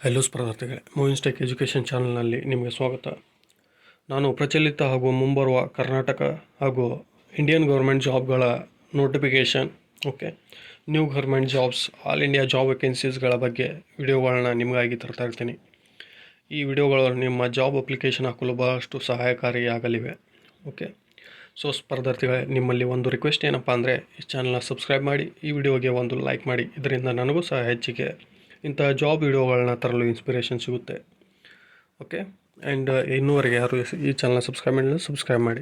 Hello ಸ್ಪರ್ಧಾರ್ಥಿಗಳೇ, Movins tech education ಚಾನಲ್ನಲ್ಲಿ ನಿಮಗೆ ಸ್ವಾಗತ. ನಾನು ಪ್ರಚಲಿತ ಹಾಗೂ ಮುಂಬರುವ ಕರ್ನಾಟಕ ಹಾಗೂ ಇಂಡಿಯನ್ ಗೌರ್ಮೆಂಟ್ ಜಾಬ್ಗಳ notification, new government jobs, all India job ವೇಕೆನ್ಸೀಸ್ಗಳ ಬಗ್ಗೆ ವಿಡಿಯೋಗಳನ್ನ ನಿಮಗಾಗಿ ತರ್ತಾ ಇರ್ತೀನಿ. ಈ ವಿಡಿಯೋಗಳು ನಿಮ್ಮ ಜಾಬ್ ಅಪ್ಲಿಕೇಶನ್ ಹಾಕಲು ಬಹಳಷ್ಟು ಸಹಾಯಕಾರಿಯಾಗಲಿವೆ. ಸೊ ಸ್ಪರ್ಧಾರ್ಥಿಗಳೇ, ನಿಮ್ಮಲ್ಲಿ ಒಂದು ರಿಕ್ವೆಸ್ಟ್ ಏನಪ್ಪ ಅಂದರೆ, ಈ ಚಾನಲ್ನ ಸಬ್ಸ್ಕ್ರೈಬ್ ಮಾಡಿ, ಈ ವಿಡಿಯೋಗೆ ಒಂದು ಲೈಕ್ ಮಾಡಿ. ಇದರಿಂದ ನನಗೂ ಸಹ ಹೆಚ್ಚಿಗೆ ಇಂಥ ಜಾಬ್ ವಿಡಿಯೋಗಳನ್ನ ತರಲು ಇನ್ಸ್ಪಿರೇಷನ್ ಸಿಗುತ್ತೆ. ಆ್ಯಂಡ್ ಇನ್ನೂವರೆಗೆ ಯಾರು ಈ ಚಾನಲ್ನ ಸಬ್ಸ್ಕ್ರೈಬ್ ಮಾಡಿ.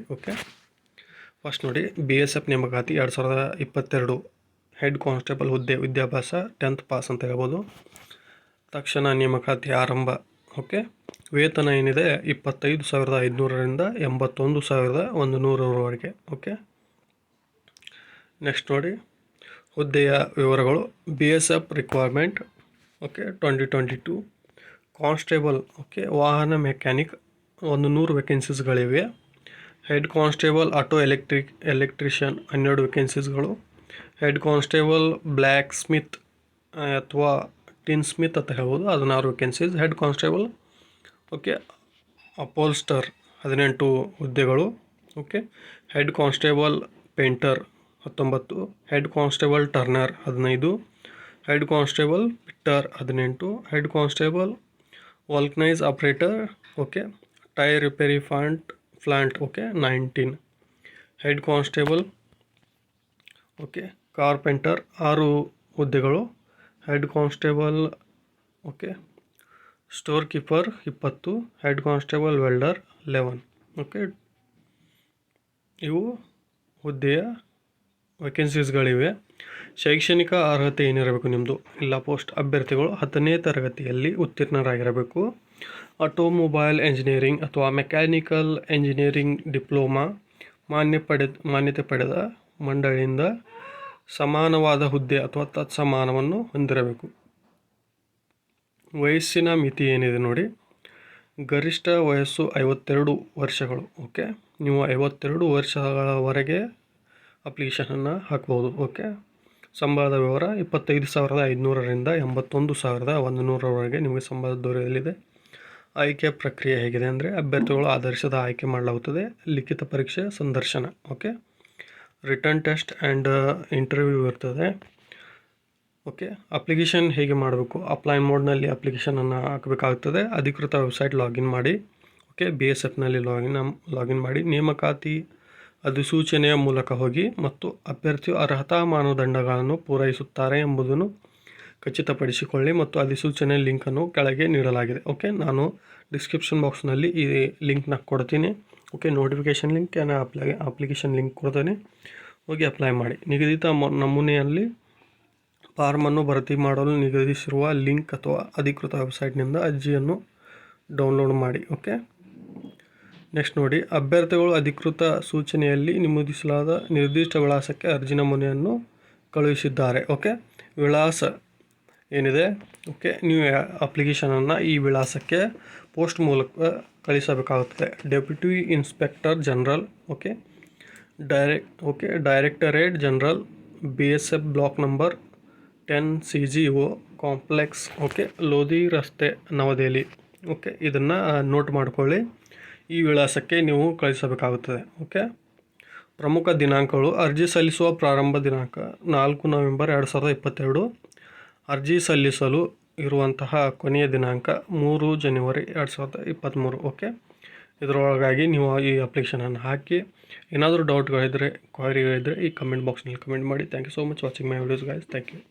ಫಸ್ಟ್ ನೋಡಿ, BSF ನೇಮಕಾತಿ 2022 ಹೆಡ್ ಕಾನ್ಸ್ಟೇಬಲ್ ಹುದ್ದೆ ವಿದ್ಯಾಭ್ಯಾಸ 10th ಪಾಸ್ ಅಂತ ಹೇಳ್ಬೋದು. ತಕ್ಷಣ ನೇಮಕಾತಿ ಆರಂಭ. ವೇತನ ಏನಿದೆ 25,500ರಿಂದ 81,100ರವರೆಗೆ. ನೆಕ್ಸ್ಟ್ ನೋಡಿ, ಹುದ್ದೆಯ ವಿವರಗಳು. BSF ರಿಕ್ವೈರ್ಮೆಂಟ್ 2022 ಕಾನ್ಸ್ಟೇಬಲ್, ವಾಹನ ಮೆಕ್ಯಾನಿಕ್ 100 ವೇಕೆನ್ಸೀಸ್ಗಳಿವೆ. ಹೆಡ್ ಕಾನ್ಸ್ಟೇಬಲ್ ಆಟೋ ಎಲೆಕ್ಟ್ರಿಷಿಯನ್ 12 ವೇಕೆನ್ಸೀಸ್ಗಳು. ಹೆಡ್ ಕಾನ್ಸ್ಟೇಬಲ್ ಬ್ಲ್ಯಾಕ್ ಸ್ಮಿತ್ ಅಥವಾ ಟಿನ್ ಸ್ಮಿತ್ ಅಂತ ಹೇಳ್ಬೋದು, 16 ವೇಕೆನ್ಸೀಸ್. ಹೆಡ್ ಕಾನ್ಸ್ಟೇಬಲ್ ಅಪೋಲ್ಸ್ಟರ್ 18 ಹುದ್ದೆಗಳು. Head constable painter 19. Head constable turner 15. Head constable fitter 18. Head constable vulcanise operator tyre repair plant 19. Head constable carpenter 6 ಹುದ್ದೆಗಳು. Head constable store keeper 20. Head constable welder 11. ಇವು ಹುದ್ದೆಯ ವೇಕೆನ್ಸೀಸ್ಗಳಿವೆ. ಶೈಕ್ಷಣಿಕ ಅರ್ಹತೆ ಏನಿರಬೇಕು ನಿಮ್ಮದು? ಇಲ್ಲ ಪೋಸ್ಟ್ ಅಭ್ಯರ್ಥಿಗಳು 10ನೇ ತರಗತಿಯಲ್ಲಿ ಉತ್ತೀರ್ಣರಾಗಿರಬೇಕು. ಆಟೋಮೊಬೈಲ್ ಎಂಜಿನಿಯರಿಂಗ್ ಅಥವಾ ಮೆಕ್ಯಾನಿಕಲ್ ಎಂಜಿನಿಯರಿಂಗ್ ಡಿಪ್ಲೊಮಾ ಮಾನ್ಯತೆ ಪಡೆದ ಮಂಡಳಿಯಿಂದ ಸಮಾನವಾದ ಹುದ್ದೆ ಅಥವಾ ತತ್ಸಮಾನವನ್ನು ಹೊಂದಿರಬೇಕು. ವಯಸ್ಸಿನ ಮಿತಿ ಏನಿದೆ ನೋಡಿ, ಗರಿಷ್ಠ ವಯಸ್ಸು 52 ವರ್ಷಗಳು. ನೀವು 52 ವರ್ಷಗಳವರೆಗೆ ಅಪ್ಲಿಕೇಶನನ್ನು ಹಾಕ್ಬೋದು. ಸಂಬಳದ ವಿವರ 25,500ರಿಂದ 81,100ರವರೆಗೆ ನಿಮಗೆ ಸಂಬಳ ದೊರೆಯಲಿದೆ. ಆಯ್ಕೆ ಪ್ರಕ್ರಿಯೆ ಹೇಗಿದೆ ಅಂದರೆ, ಅಭ್ಯರ್ಥಿಗಳು ಆಧರಿಸಿದ ಆಯ್ಕೆ ಮಾಡಲಾಗುತ್ತದೆ. ಲಿಖಿತ ಪರೀಕ್ಷೆ, ಸಂದರ್ಶನ, ರಿಟರ್ನ್ ಟೆಸ್ಟ್ ಆ್ಯಂಡ್ ಇಂಟರ್ವ್ಯೂ ಇರ್ತದೆ. ಅಪ್ಲಿಕೇಶನ್ ಹೇಗೆ ಮಾಡಬೇಕು? ಅಪ್ಲೈ ಮೋಡ್ನಲ್ಲಿ ಅಪ್ಲಿಕೇಶನನ್ನು ಹಾಕಬೇಕಾಗುತ್ತದೆ. ಅಧಿಕೃತ ವೆಬ್ಸೈಟ್ ಲಾಗಿನ್ ಮಾಡಿ. BSFನಲ್ಲಿ ಲಾಗಿನ್ ಮಾಡಿ. ನೇಮಕಾತಿ ಅಧಿಸೂಚನೆಯ ಮೂಲಕ ಹೋಗಿ ಮತ್ತು ಅಭ್ಯರ್ಥಿಯು ಅರ್ಹತಾ ಮಾನದಂಡಗಳನ್ನು ಪೂರೈಸುತ್ತಾರೆ ಎಂಬುದನ್ನು ಖಚಿತಪಡಿಸಿಕೊಳ್ಳಿ ಮತ್ತು ಅಧಿಸೂಚನೆ ಲಿಂಕನ್ನು ಕೆಳಗೆ ನೀಡಲಾಗಿದೆ. ನಾನು ಡಿಸ್ಕ್ರಿಪ್ಷನ್ ಬಾಕ್ಸ್ನಲ್ಲಿ ಈ ಲಿಂಕ್ನ ಕೊಡ್ತೀನಿ. ನೋಟಿಫಿಕೇಷನ್ ಲಿಂಕ್, ಅಪ್ಲಿಕೇಶನ್ ಲಿಂಕ್ ಕೊಡ್ತೀನಿ. ಹೋಗಿ ಅಪ್ಲೈ ಮಾಡಿ. ನಿಗದಿತ ನಮೂನೆಯಲ್ಲಿ ಫಾರ್ಮನ್ನು ಭರ್ತಿ ಮಾಡಲು ನಿಗದಿಸಿರುವ ಲಿಂಕ್ ಅಥವಾ ಅಧಿಕೃತ ವೆಬ್ಸೈಟ್ನಿಂದ ಅರ್ಜಿಯನ್ನು ಡೌನ್ಲೋಡ್ ಮಾಡಿ. ನೆಕ್ಸ್ಟ್ ನೋಡಿ, ಅಭ್ಯರ್ಥಿಗಳು ಅಧಿಕೃತ ಸೂಚನೆಯಲ್ಲಿ ನಮೂದಿಸಲಾದ ನಿರ್ದಿಷ್ಟ ವಿಳಾಸಕ್ಕೆ ಅರ್ಜಿ ನಮೂನೆಯನ್ನು ಕಳುಹಿಸಿದ್ದಾರೆ. ವಿಳಾಸ ಏನಿದೆ, ನೀವು ಅಪ್ಲಿಕೇಶನನ್ನು ಈ ವಿಳಾಸಕ್ಕೆ ಪೋಸ್ಟ್ ಮೂಲಕ ಕಳಿಸಬೇಕಾಗುತ್ತದೆ. Deputy inspector general, directorate general, BSF block number 10 CGO complex, Lodhi ರಸ್ತೆ, ನವದೆಹಲಿ. ಇದನ್ನು ನೋಟ್ ಮಾಡಿಕೊಳ್ಳಿ. ಈ ವಿಳಾಸಕ್ಕೆ ನೀವು ಕಳಿಸಬೇಕಾಗುತ್ತದೆ. ಪ್ರಮುಖ ದಿನಾಂಕಗಳು: ಅರ್ಜಿ ಸಲ್ಲಿಸುವ ಪ್ರಾರಂಭ ದಿನಾಂಕ 4 ನವೆಂಬರ್ 2022. ಅರ್ಜಿ ಸಲ್ಲಿಸಲು ಇರುವಂತಹ ಕೊನೆಯ ದಿನಾಂಕ 3 ಜನವರಿ 2023. ಇದರೊಳಗಾಗಿ ನೀವು ಈ ಅಪ್ಲಿಕೇಶನನ್ನು ಹಾಕಿ. ಏನಾದರೂ ಡೌಟ್ಗಳಿದ್ದರೆ, ಕ್ವೈರಿಗಳಿದ್ದರೆ ಈ ಕಮೆಂಟ್ ಬಾಕ್ಸ್ನಲ್ಲಿ ಕಮೆಂಟ್ ಮಾಡಿ. Thank you so much watching my videos guys. Thank you.